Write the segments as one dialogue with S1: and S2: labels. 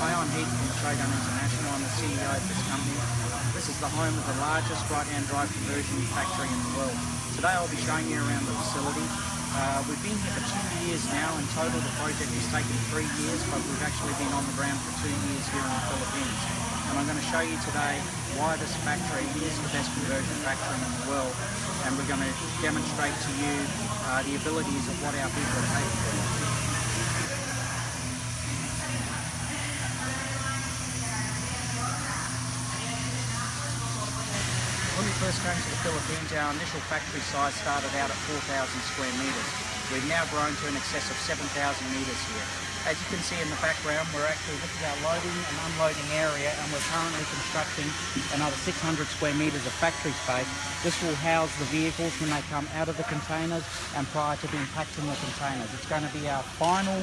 S1: Hi, I'm Heath from Shogun International. I'm the CEO of this company. This is the home of the largest right-hand drive conversion factory in the world. Today I'll be showing you around the facility. We've been here for 2 years now. In total the project has taken 3 years, but we've actually been on the ground for 2 years here in the Philippines. And I'm going to show you today why this factory is the best conversion factory in the world, and we're going to demonstrate to you the abilities of what our people are capable of. When we first came to the Philippines, our initial factory size started out at 4,000 square metres. We've now grown to in excess of 7,000 metres here. As you can see in the background, this is our loading and unloading area, and we're currently constructing another 600 square metres of factory space. This will house the vehicles when they come out of the containers and prior to being packed in the containers. It's going to be our final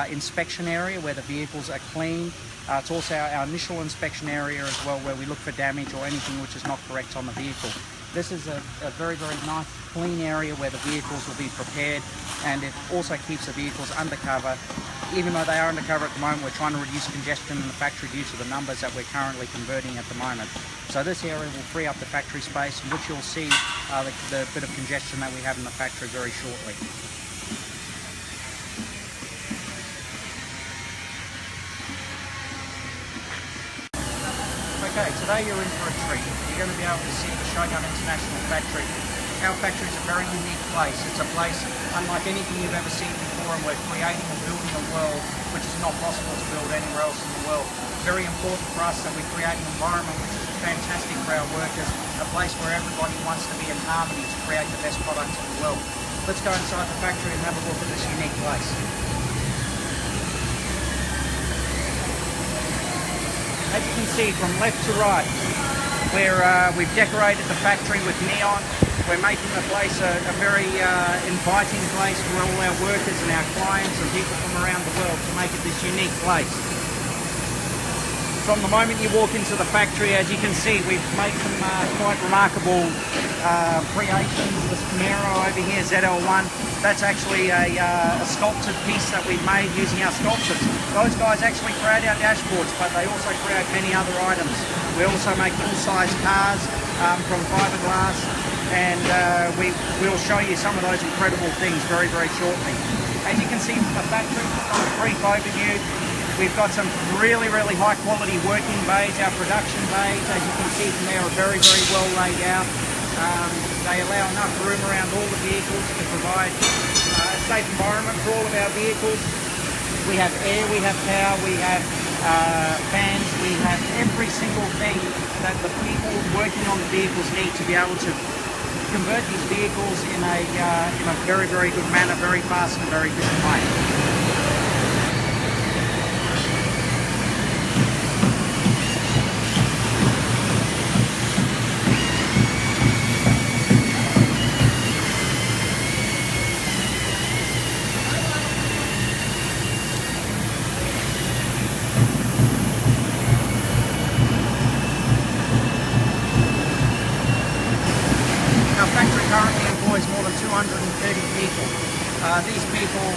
S1: inspection area where the vehicles are cleaned. It's also our initial inspection area as well, where we look for damage or anything which is not correct on the vehicle. This is a very, very nice clean area where the vehicles will be prepared, and it also keeps the vehicles undercover. Even though they are undercover at the moment, we're trying to reduce congestion in the factory due to the numbers that we're currently converting at the moment. So this area will free up the factory space, which you'll see the bit of congestion that we have in the factory very shortly. Okay, today you're in for a treat. You're going to be able to see the Shogun International factory. Our factory is a very unique place. It's a place unlike anything you've ever seen before, and we're creating and building a world which is not possible to build anywhere else in the world. Very important for us that we create an environment which is fantastic for our workers, a place where everybody wants to be in harmony to create the best products in the world. Let's go inside the factory and have a look at this unique place. As you can see from left to right, we've decorated the factory with neon. We're making the place a very inviting place for all our workers and our clients and people from around the world to make it this unique place. From the moment you walk into the factory, as you can see, we've made some quite remarkable creations. This Camaro over here, ZL1, that's actually a sculpted piece that we've made using our sculptors. Those guys actually create our dashboards, but they also create many other items. We also make full-size cars from fiberglass, and we'll show you some of those incredible things very, very shortly. As you can see from the factory, on a brief overview, we've got some really, really high quality working bays. Our production bays, as you can see from there, are very, very well laid out. They allow enough room around all the vehicles to provide a safe environment for all of our vehicles. We have air, we have power, we have fans, we have every single thing that the people working on the vehicles need to be able to convert these vehicles in a very, very good manner, very fast and very efficient way. Currently employs more than 230 people. These people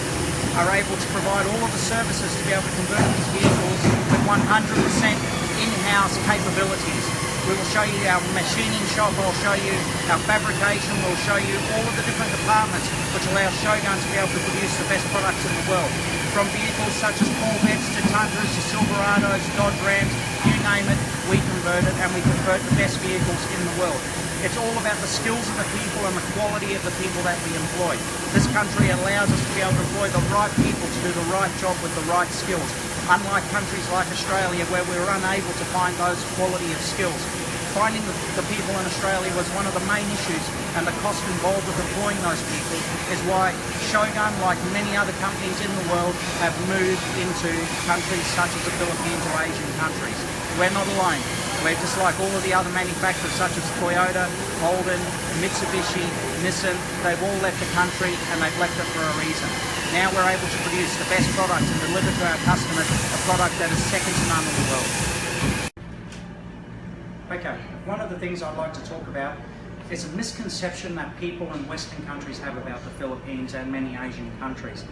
S1: are able to provide all of the services to be able to convert these vehicles with 100% in-house capabilities. We will show you our machining shop, we'll show you our fabrication, we'll show you all of the different departments which allow Shogun to be able to produce the best products in the world. From vehicles such as Corvettes to Tundras to Silverados, Dodge Rams, you name it, we convert it, and we convert the best vehicles in the world. It's all about the skills of the people and the quality of the people that we employ. This country allows us to be able to employ the right people to do the right job with the right skills. Unlike countries like Australia, where we were unable to find those quality of skills. Finding the people in Australia was one of the main issues, and the cost involved with employing those people is why Shogun, like many other companies in the world, have moved into countries such as the Philippines or Asian countries. We're not alone. We're just like all of the other manufacturers such as Toyota, Holden, Mitsubishi, Nissan. They've all left the country, and they've left it for a reason. Now we're able to produce the best product and deliver to our customers a product that is second to none in the world. Okay, one of the things I'd like to talk about is a misconception that people in Western countries have about the Philippines and many Asian countries.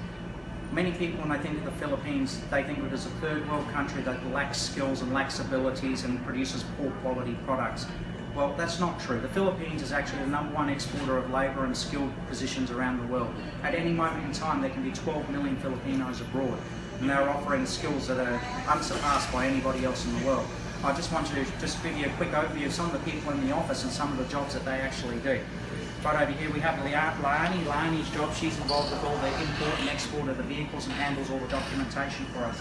S1: Many people, when they think of the Philippines, they think of it as a third world country that lacks skills and lacks abilities and produces poor quality products. Well, that's not true. The Philippines is actually the #1 exporter of labour and skilled positions around the world. At any moment in time, there can be 12 million Filipinos abroad, and they're offering skills that are unsurpassed by anybody else in the world. I just want to just give you a quick overview of some of the people in the office and some of the jobs that they actually do. Right over here we have Laani. Laani's job, she's involved with all the import and export of the vehicles and handles all the documentation for us.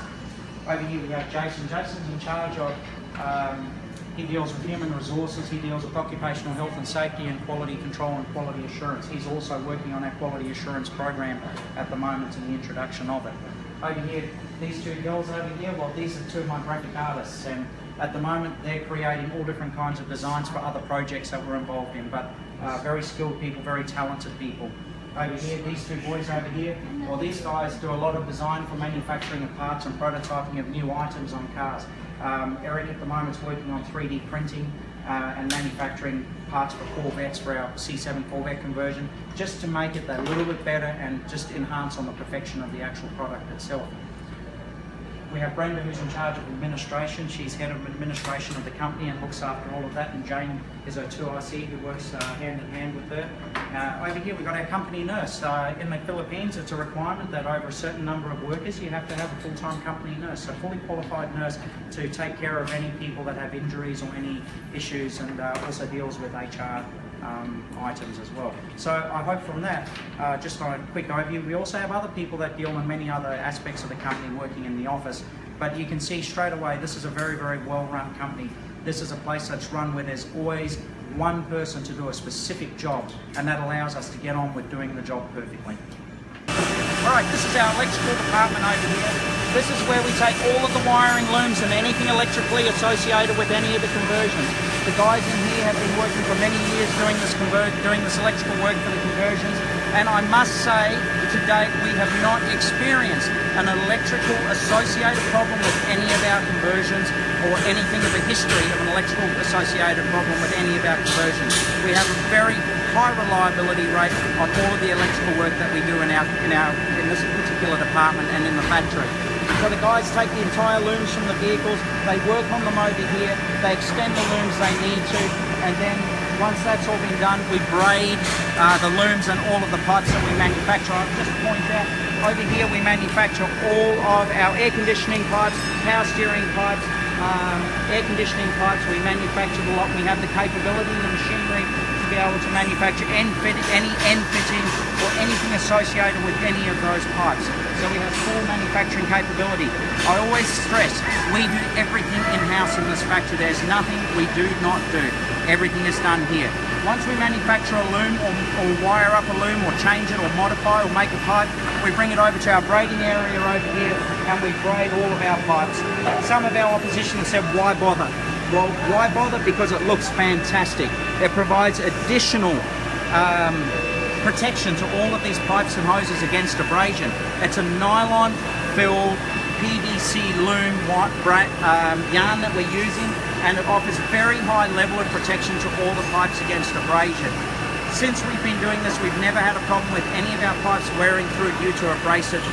S1: Over here we have Jason. Jason's in charge of, he deals with human resources, he deals with occupational health and safety and quality control and quality assurance. He's also working on our quality assurance program at the moment in the introduction of it. Over here, these two girls over here, well, these are two of my graphic artists, and at the moment they're creating all different kinds of designs for other projects that we're involved in, but very skilled people, very talented people. Over here, these two boys over here, well, these guys do a lot of design for manufacturing of parts and prototyping of new items on cars. Eric at the moment is working on 3D printing and manufacturing parts for Corvettes for our C7 Corvette conversion, just to make it a little bit better and just enhance on the perfection of the actual product itself. We have Brenda, who's in charge of administration. She's head of administration of the company and looks after all of that, and Jane is her 2IC who works hand in hand with her. Over here we've got our company nurse. In the Philippines it's a requirement that over a certain number of workers you have to have a full-time company nurse, so fully qualified nurse to take care of any people that have injuries or any issues, and also deals with HR items as well. So I hope from that, just on a quick overview, we also have other people that deal in many other aspects of the company working in the office, but you can see straight away this is a very, very well-run company. This is a place that's run where there's always one person to do a specific job, and that allows us to get on with doing the job perfectly. Alright, this is our electrical department over here. This is where we take all of the wiring looms and anything electrically associated with any of the conversions. The guys in here have been working for many years doing this electrical work for the conversions, and I must say, to date, we have not experienced an electrical associated problem with any of our conversions, or anything of a history of an electrical associated problem with any of our conversions. We have a very high reliability rate on all of the electrical work that we do in this particular department and in the factory. So the guys take the entire looms from the vehicles, they work on them over here, they extend the looms they need to, and then once that's all been done, we braid the looms and all of the parts that we manufacture. I'll just point out, over here we manufacture all of our air conditioning pipes, power steering pipes, air conditioning pipes. We manufacture a lot. We have the capability and the machinery to be able to manufacture any end fittings or anything associated with any of those pipes. So we have full manufacturing capability. I always stress, we do everything in-house in this factory. There's nothing we do not do. Everything is done here. Once we manufacture a loom or wire up a loom or change it or modify or make a pipe, we bring it over to our braiding area over here and we braid all of our pipes. Some of our opposition said, why bother? Well, why bother? Because it looks fantastic. It provides additional protection to all of these pipes and hoses against abrasion. It's a nylon-filled PVC loom yarn that we're using, and it offers very high level of protection to all the pipes against abrasion. Since we've been doing this, we've never had a problem with any of our pipes wearing through due to abrasive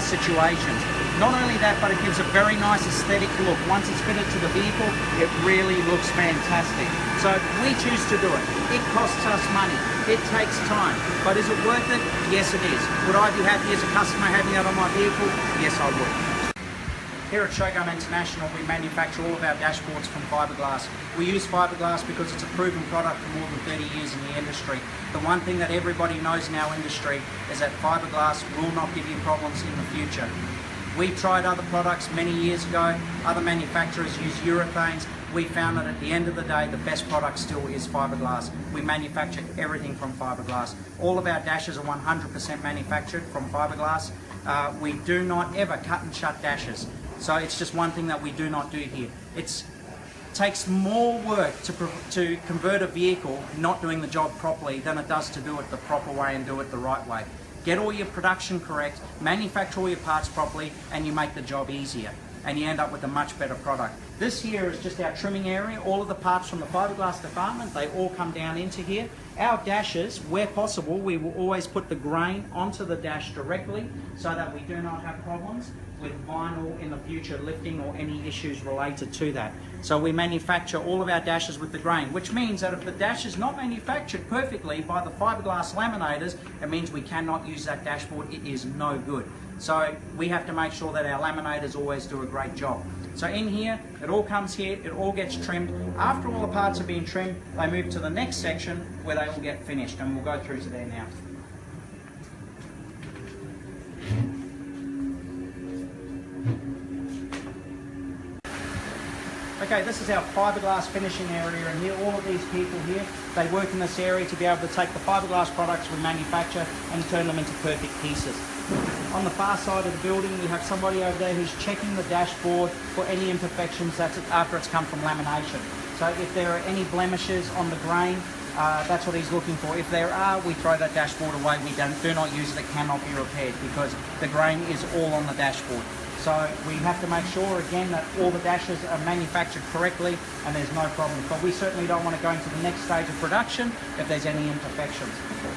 S1: situations. Not only that, but it gives a very nice aesthetic look. Once it's fitted to the vehicle, it really looks fantastic. So we choose to do it. It costs us money. It takes time. But is it worth it? Yes, it is. Would I be happy as a customer having that on my vehicle? Yes, I would. Here at Shogun International, we manufacture all of our dashboards from fiberglass. We use fiberglass because it's a proven product for more than 30 years in the industry. The one thing that everybody knows in our industry is that fiberglass will not give you problems in the future. We tried other products many years ago. Other manufacturers use urethanes. We found that at the end of the day, the best product still is fiberglass. We manufacture everything from fiberglass. All of our dashes are 100% manufactured from fiberglass. We do not ever cut and shut dashes. So it's just one thing that we do not do here. It takes more work to convert a vehicle not doing the job properly than it does to do it the proper way and do it the right way. Get all your production correct, manufacture all your parts properly, and you make the job easier. and you end up with a much better product. This here is just our trimming area. All of the parts from the fiberglass department, they all come down into here. Our dashes, where possible, we will always put the grain onto the dash directly so that we do not have problems with vinyl in the future lifting or any issues related to that. So we manufacture all of our dashes with the grain, which means that if the dash is not manufactured perfectly by the fiberglass laminators, it means we cannot use that dashboard. It is no good. So we have to make sure that our laminators always do a great job. So in here, it all comes here, it all gets trimmed. After all the parts have been trimmed, they move to the next section where they will get finished, and we'll go through to there now. Okay, this is our fiberglass finishing area, and here all of these people here, they work in this area to be able to take the fiberglass products we manufacture and turn them into perfect pieces. On the far side of the building, we have somebody over there who's checking the dashboard for any imperfections after it's come from lamination. So if there are any blemishes on the grain, that's what he's looking for. If there are, we throw that dashboard away. We do not use it. It cannot be repaired because the grain is all on the dashboard. So we have to make sure, again, that all the dashes are manufactured correctly and there's no problems. But we certainly don't want to go into the next stage of production if there's any imperfections.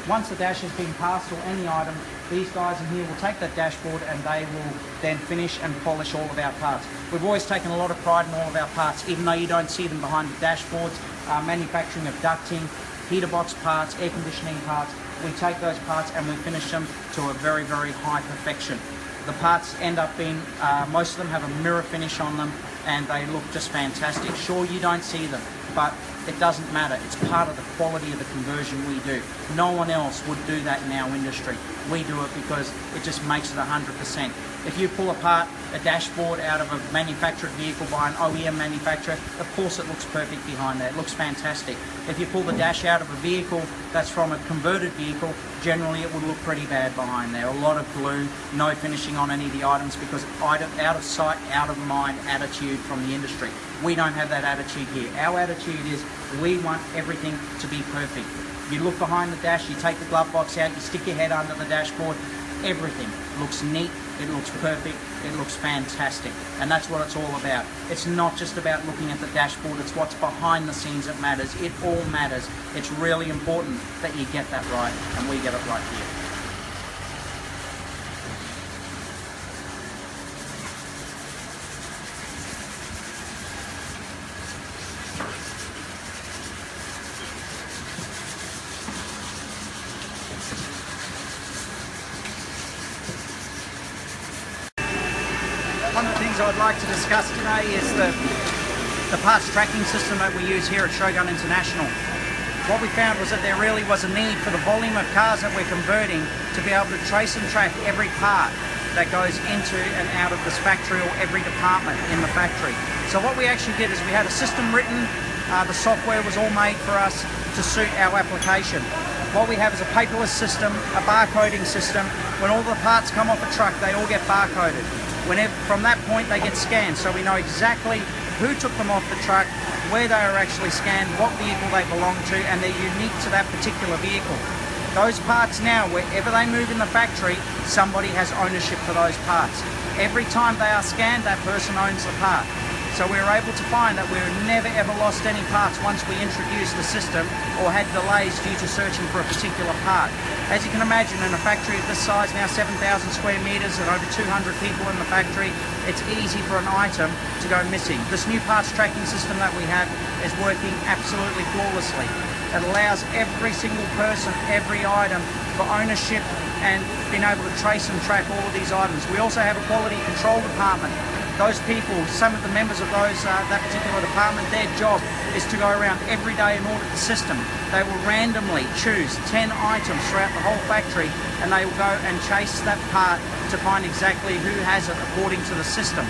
S1: Once the dash has been passed or any item, these guys in here will take that dashboard and they will then finish and polish all of our parts. We've always taken a lot of pride in all of our parts, even though you don't see them behind the dashboards. Manufacturing of ducting, heater box parts, air conditioning parts, we take those parts and we finish them to a very, very high perfection. The parts end up being, most of them have a mirror finish on them and they look just fantastic. Sure, you don't see them, but it doesn't matter. It's part of the quality of the conversion we do. No one else would do that in our industry. We do it because it just makes it 100%. If you pull apart a dashboard out of a manufactured vehicle by an OEM manufacturer, of course it looks perfect behind there. It looks fantastic. If you pull the dash out of a vehicle that's from a converted vehicle, generally it would look pretty bad behind there. A lot of glue, no finishing on any of the items because out of sight, out of mind attitude from the industry. We don't have that attitude here. Our attitude is we want everything to be perfect. You look behind the dash, you take the glove box out, you stick your head under the dashboard, everything looks neat, it looks perfect, it looks fantastic, and that's what it's all about. It's not just about looking at the dashboard, it's what's behind the scenes that matters. It all matters. It's really important that you get that right, and we get it right here. One of the things I'd like to discuss today is the parts tracking system that we use here at Shogun International. What we found was that there really was a need for the volume of cars that we're converting to be able to trace and track every part that goes into and out of this factory or every department in the factory. So what we actually did is we had a system written, the software was all made for us to suit our application. What we have is a paperless system, a barcoding system. When all the parts come off a truck, they all get barcoded. From that point they get scanned, so we know exactly who took them off the truck, where they are actually scanned, what vehicle they belong to, and they're unique to that particular vehicle. Those parts now, wherever they move in the factory, somebody has ownership for those parts. Every time they are scanned, that person owns the part. So we were able to find that we never ever lost any parts once we introduced the system or had delays due to searching for a particular part. As you can imagine, in a factory of this size, now 7,000 square meters and over 200 people in the factory, it's easy for an item to go missing. This new parts tracking system that we have is working absolutely flawlessly. It allows every single person, every item for ownership and being able to trace and track all of these items. We also have a quality control department. Those people, some of the members of that particular department, their job is to go around every day and audit the system. They will randomly choose 10 items throughout the whole factory and they will go and chase that part to find exactly who has it according to the system.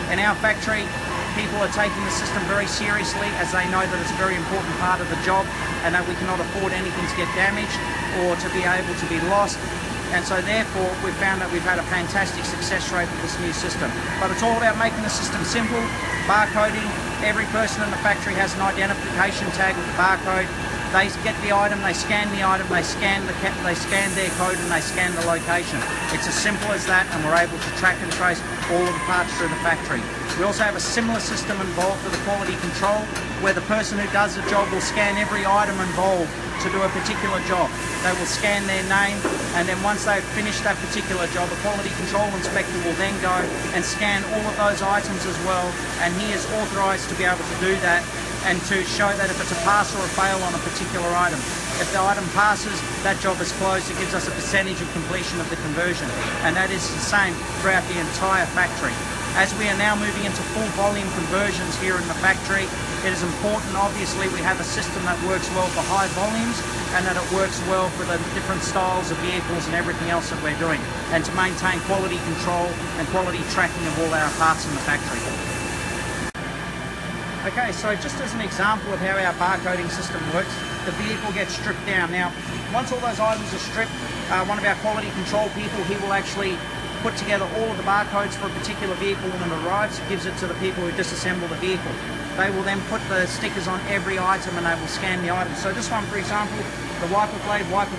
S1: In our factory, people are taking the system very seriously as they know that it's a very important part of the job and that we cannot afford anything to get damaged or to be able to be lost. And so therefore we've found that we've had a fantastic success rate with this new system. But it's all about making the system simple, barcoding. Every person in the factory has an identification tag with the barcode. They get the item, they scan the item, they scan their code, and they scan the location. It's as simple as that, and we're able to track and trace all of the parts through the factory. We also have a similar system involved for the quality control, where the person who does the job will scan every item involved to do a particular job. They will scan their name, and then once they've finished that particular job, a quality control inspector will then go and scan all of those items as well, and he is authorised to be able to do that and to show that if it's a pass or a fail on a particular item. If the item passes, that job is closed. It gives us a percentage of completion of the conversion, and that is the same throughout the entire factory. As we are now moving into full volume conversions here in the factory, it is important, obviously, we have a system that works well for high volumes and that it works well for the different styles of vehicles and everything else that we're doing, and to maintain quality control and quality tracking of all our parts in the factory. Okay, so just as an example of how our barcoding system works, the vehicle gets stripped down. Now, once all those items are stripped, one of our quality control people, he will actually put together all of the barcodes for a particular vehicle when it arrives, gives it to the people who disassemble the vehicle. They will then put the stickers on every item and they will scan the item. So this one, for example, the wiper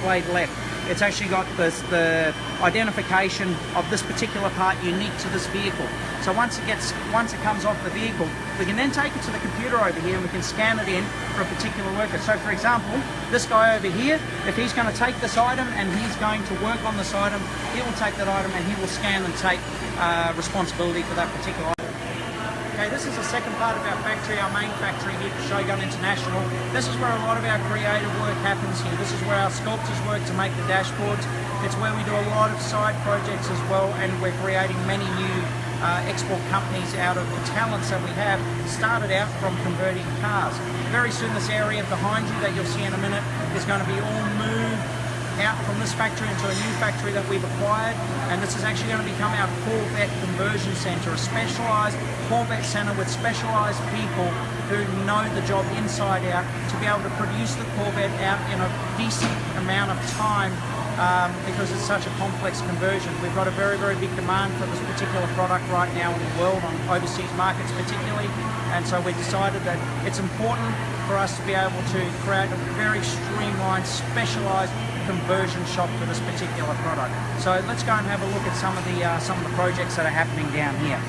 S1: blade left. It's actually got the identification of this particular part unique to this vehicle. So once it comes off the vehicle, we can then take it to the computer over here and we can scan it in for a particular worker. So for example, this guy over here, if he's going to take this item and he's going to work on this item, he will take that item and he will scan and take responsibility for that particular item. Okay, this is the second part of our factory, our main factory here for Shogun International. This is where a lot of our creative work happens here. This is where our sculptors work to make the dashboards. It's where we do a lot of side projects as well, and we're creating many new export companies out of the talents that we have, started out from converting cars. Very soon this area behind you that you'll see in a minute is going to be all moved out from this factory into a new factory that we've acquired, and this is actually going to become our Corvette conversion centre, a specialised Corvette centre with specialised people who know the job inside out to be able to produce the Corvette out in a decent amount of time, because it's such a complex conversion. We've got a very, very big demand for this particular product right now in the world, on overseas markets particularly, and so we decided that it's important for us to be able to create a very streamlined, specialised conversion shop for this particular product. So let's go and have a look at some of the projects that are happening down here.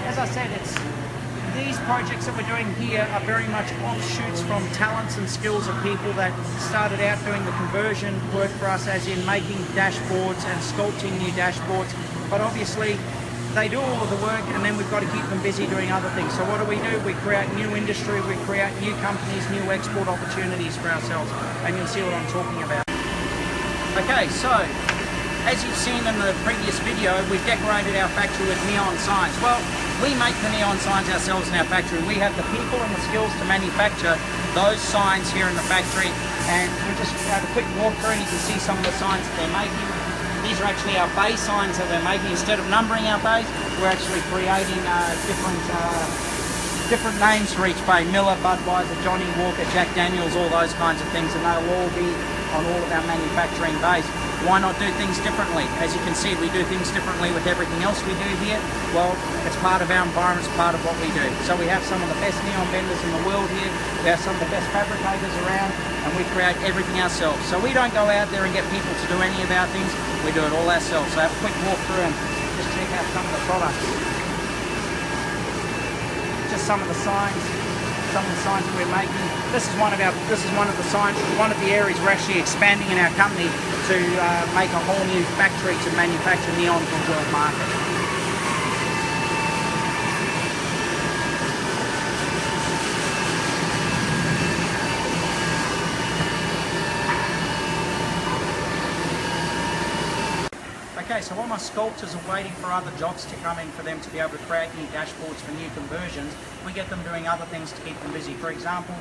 S1: As I said, these projects that we're doing here are very much offshoots from talents and skills of people that started out doing the conversion work for us, as in making dashboards and sculpting new dashboards, but obviously they do all of the work and then we've got to keep them busy doing other things. So what do? We create new industry, we create new companies, new export opportunities for ourselves, and you'll see what I'm talking about. Okay, so as you've seen in the previous video, we've decorated our factory with neon signs. Well, we make the neon signs ourselves in our factory. We have the people and the skills to manufacture those signs here in the factory, and we'll just have a quick walk through and you can see some of the signs that they're making. These are actually our bay signs that we're making. Instead of numbering our bays, we're actually creating different names for each bay. Miller, Budweiser, Johnny Walker, Jack Daniels, all those kinds of things, and they'll all be on all of our manufacturing bays. Why not do things differently? As you can see, we do things differently with everything else we do here. Well, it's part of our environment, it's part of what we do. So we have some of the best neon vendors in the world here. We have some of the best fabricators around, and we create everything ourselves. So we don't go out there and get people to do any of our things. We do it all ourselves. So have a quick walk through and just check out some of the products. Just some of the signs. Some of the signs that we're making. This is one of the signs, one of the areas we're actually expanding in our company to make a whole new factory to manufacture neon for the world market. Okay, so while my sculptors are waiting for other jobs to come in for them to be able to create new dashboards for new conversions, we get them doing other things to keep them busy. For example,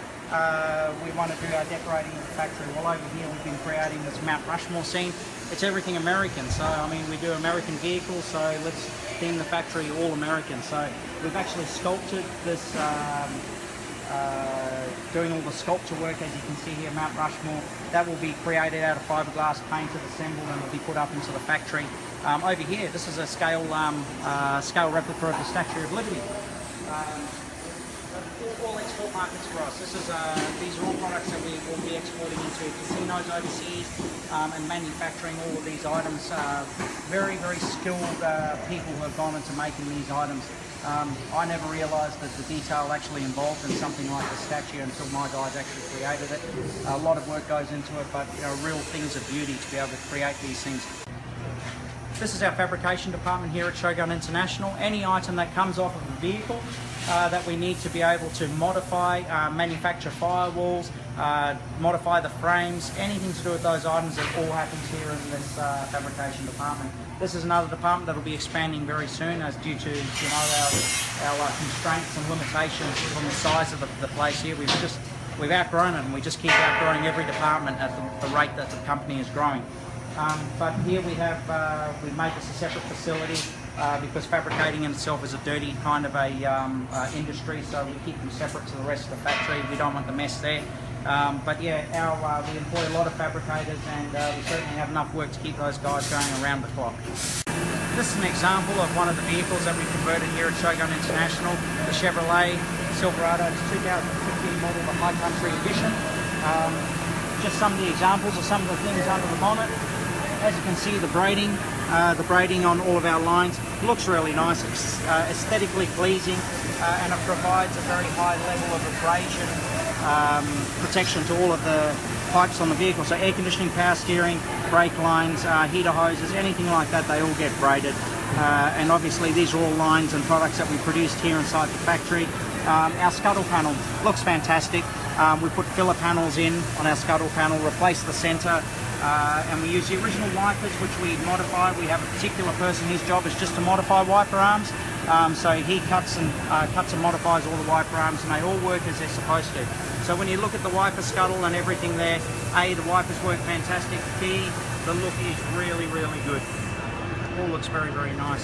S1: we want to do our decorating in the factory. Well, over here we've been creating this Mount Rushmore scene. It's everything American, so I mean we do American vehicles, so let's theme the factory all American. So we've actually sculpted this, doing all the sculpture work, as you can see here, Mount Rushmore. That will be created out of fiberglass, painted, assembled, and will be put up into the factory. Over here, this is a scale replica of the Statue of Liberty. all export markets for us. These are all products that we will be exporting into casinos overseas and manufacturing all of these items. Very, very skilled people who have gone into making these items. I never realised that the detail actually involved in something like a statue until my guys actually created it. A lot of work goes into it, but real things of beauty to be able to create these things. This is our fabrication department here at Shogun International. Any item that comes off of a vehicle that we need to be able to modify, manufacture firewalls, modify the frames, anything to do with those items, it all happens here in this fabrication department. This is another department that will be expanding very soon, as due to our constraints and limitations from the size of the place here. We've outgrown it, and we just keep outgrowing every department at the rate that the company is growing. But here we've made this a separate facility because fabricating in itself is a dirty kind of a industry, so we keep them separate to the rest of the factory. We don't want the mess there. But yeah, we employ a lot of fabricators, and we certainly have enough work to keep those guys going around the clock. This is an example of one of the vehicles that we converted here at Shogun International, the Chevrolet Silverado. It's 2015 model, the High Country Edition. Just some of the examples of some of the things under the bonnet. As you can see, the braiding on all of our lines looks really nice. It's aesthetically pleasing, and it provides a very high level of abrasion protection to all of the pipes on the vehicle. So air conditioning, power steering, brake lines, heater hoses, anything like that, they all get braided. And obviously these are all lines and products that we produced here inside the factory. Our scuttle panel looks fantastic. We put filler panels in on our scuttle panel, replace the centre, and we use the original wipers, which we modify. We have a particular person, his job is just to modify wiper arms. So he cuts and modifies all the wiper arms, and they all work as they're supposed to. So when you look at the wiper scuttle and everything there, A, the wipers work fantastic, B, the look is really, really good. All looks very, very nice.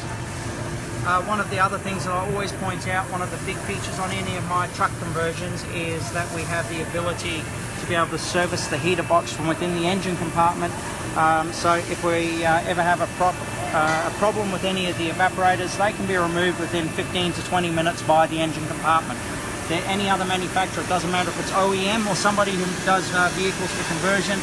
S1: One of the other things that I always point out, one of the big features on any of my truck conversions, is that we have the ability to be able to service the heater box from within the engine compartment. So if we ever have a problem with any of the evaporators, they can be removed within 15 to 20 minutes by the engine compartment. Any other manufacturer, it doesn't matter if it's OEM or somebody who does vehicles for conversion,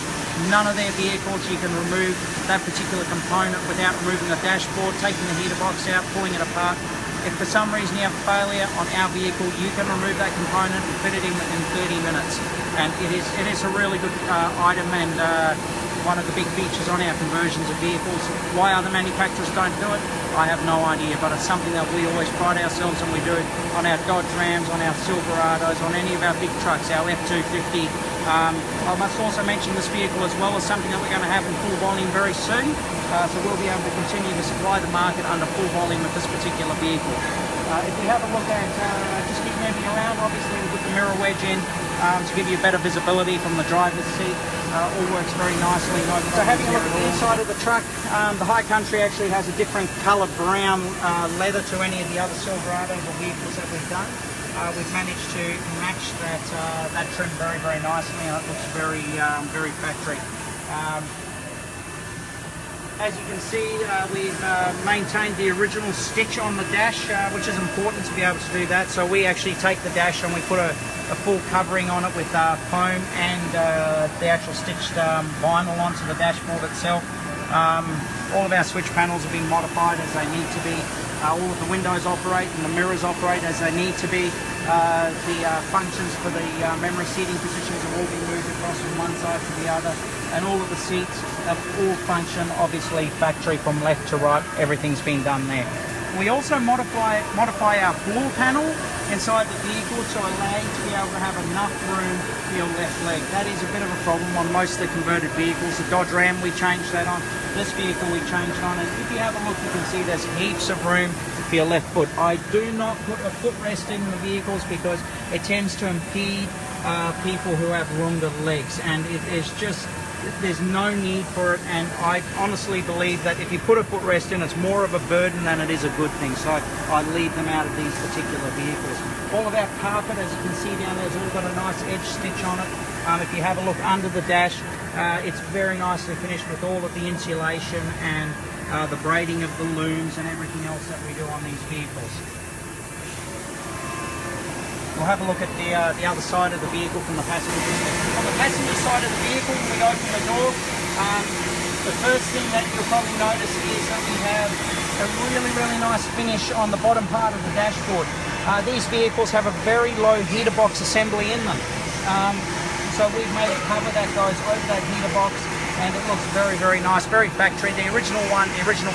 S1: none of their vehicles you can remove that particular component without removing the dashboard, taking the heater box out, pulling it apart. If for some reason you have a failure on our vehicle, you can remove that component and fit it in within 30 minutes. And it is a really good item, and one of the big features on our conversions of vehicles. Why other manufacturers don't do it, I have no idea, but it's something that we always pride ourselves on. We do it on our Dodge Rams, on our Silverados, on any of our big trucks, our F-250. I must also mention this vehicle as well as something that we're going to have in full volume very soon. So we'll be able to continue to supply the market under full volume with this particular vehicle. If we have a look at, just keep moving around, obviously we put the mirror wedge in to give you better visibility from the driver's seat. All works very nicely. So having a look at the inside of the truck, the High Country actually has a different colour brown leather to any of the other Silverados or vehicles that we've done. We've managed to match that trim very, very nicely, and it looks very, very factory. As you can see, we've maintained the original stitch on the dash, which is important to be able to do that. So we actually take the dash and we put a full covering on it with foam and the actual stitched vinyl onto the dashboard itself. All of our switch panels have been modified as they need to be. All of the windows operate and the mirrors operate as they need to be. The functions for the memory seating positions have all been moved across from one side to the other, and all of the seats have all function obviously factory from left to right. Everything's been done there. We also modify our floor panel inside the vehicle to allow you to be able to have enough room for your left leg. That is a bit of a problem on most of the converted vehicles. The Dodge Ram, we changed that on. This vehicle we changed on, and if you have a look, you can see there's heaps of room for your left foot. I do not put a footrest in the vehicles because it tends to impede people who have longer legs, and it is just, there's no need for it. And I honestly believe that if you put a footrest in, it's more of a burden than it is a good thing. So I leave them out of these particular vehicles. All of our carpet, as you can see down there, has all got a nice edge stitch on it. If you have a look under the dash, it's very nicely finished with all of the insulation and the braiding of the looms and everything else that we do on these vehicles. We'll have a look at the other side of the vehicle from the passenger perspective. On the passenger side of the vehicle, when we open the door, the first thing that you'll probably notice is that we have a really nice finish on the bottom part of the dashboard. These vehicles have a very low heater box assembly in them. So we've made a cover that goes over that heater box, and it looks very nice, very factory. The original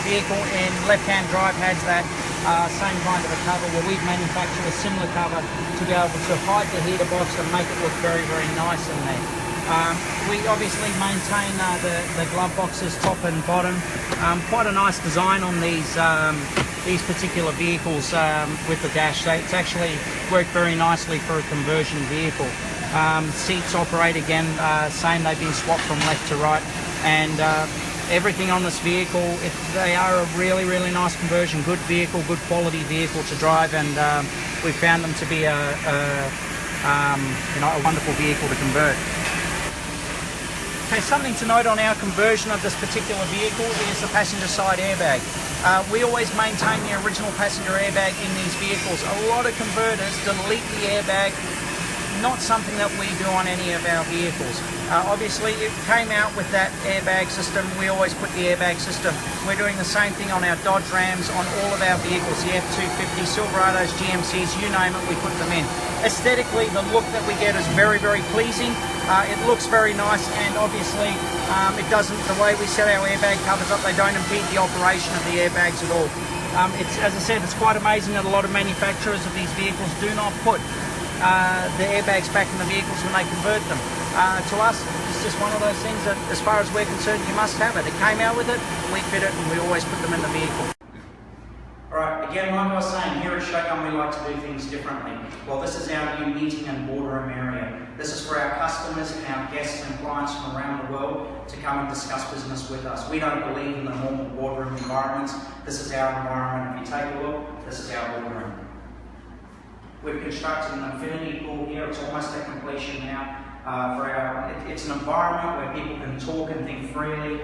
S1: vehicle in left-hand drive has that same kind of a cover, where we've manufactured a similar cover to be able to hide the heater box and make it look very nice in there. We obviously maintain the glove boxes top and bottom. Quite a nice design on these particular vehicles with the dash. It's actually worked very nicely for a conversion vehicle. Seats operate again, same, they've been swapped from left to right, and everything on this vehicle, they are a really nice conversion, good vehicle, good quality vehicle to drive, and we found them to be a wonderful vehicle to convert. Okay, something to note on our conversion of this particular vehicle is the passenger side airbag. We always maintain the original passenger airbag in these vehicles. A lot of converters delete the airbag. Not something that we do on any of our vehicles. Obviously, it came out with that airbag system. We always put the airbag system. We're doing the same thing on our Dodge Rams, on all of our vehicles, the F-250, Silverados, GMCs, you name it, we put them in. Aesthetically, the look that we get is very pleasing. It looks very nice, and obviously, it doesn't, the way we set our airbag covers up, they don't impede the operation of the airbags at all. As I said, it's quite amazing that a lot of manufacturers of these vehicles do not put the airbags back in the vehicles when they convert them. To us, it's just one of those things that, as far as we're concerned, you must have it. It came out with it, we fit it, and we always put them in the vehicle. Alright, again, like I was saying, here at Shogun we like to do things differently. Well, this is our new meeting and boardroom area. This is for our customers and our guests and clients from around the world to come and discuss business with us. We don't believe in the normal boardroom environments. This is our environment. If you take a look, this is our boardroom. We've constructed an infinity pool here. It's almost at completion now. It's an environment where people can talk and think freely.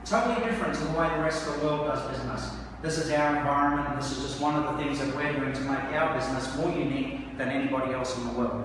S1: Totally different to the way the rest of the world does business. This is our environment, and this is just one of the things that we're doing to make our business more unique than anybody else in the world.